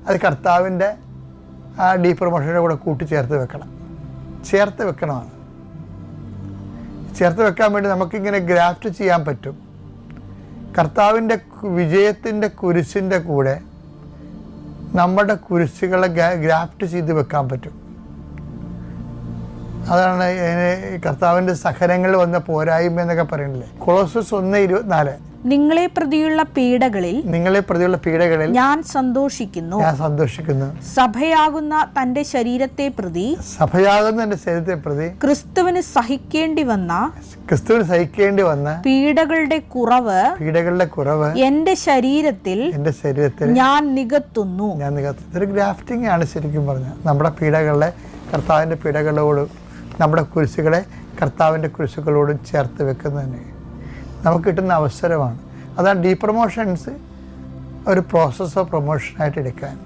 അത് കർത്താവിൻ്റെ ആ ഡീ പ്രൊമോഷൻ്റെ കൂടെ കൂട്ടിച്ചേർത്ത് വെക്കണം. ചേർത്ത് വെക്കണമാണ്. ചേർത്ത് വെക്കാൻ വേണ്ടി നമുക്കിങ്ങനെ ഗ്രാഫ്റ്റ് ചെയ്യാൻ പറ്റും. കർത്താവിൻ്റെ വിജയത്തിൻ്റെ കുരിശിൻ്റെ കൂടെ നമ്മുടെ കുരിശുകളെ ഗ്രാഫ്റ്റ് ചെയ്ത് വെക്കാൻ പറ്റും. അതാണ് കർത്താവിൻ്റെ സഹനങ്ങളിൽ വന്ന പോരായ്മ എന്നൊക്കെ പറയുന്നില്ലേ. കൊളോസ്യസ് 1:24 നിങ്ങളെ പ്രതിയുള്ള പീഡകളിൽ ഞാൻ സന്തോഷിക്കുന്നു. സഭയാകുന്ന തന്റെ ശരീരത്തെ പ്രതി ക്രിസ്തുവിന് സഹിക്കേണ്ടി വന്ന പീഡകളുടെ കുറവ് എന്റെ ശരീരത്തിൽ ഞാൻ നികത്തുന്നു. ഇതൊരു ഗ്രാഫ്റ്റിംഗ് ആണ് ശരിക്കും പറഞ്ഞാൽ. നമ്മുടെ പീഡകളെ കർത്താവിൻ്റെ പീഡകളോടും നമ്മുടെ കുരിശുകളെ കർത്താവിൻ്റെ കുരിശുകളോടും ചേർത്ത് വെക്കുന്നത് തന്നെ നമുക്ക് കിട്ടുന്ന അവസരമാണ്. അതാണ് ഡീ പ്രൊമോഷൻസ് ഒരു പ്രോസസ് ഓഫ് പ്രൊമോഷനായിട്ട് എടുക്കാൻ.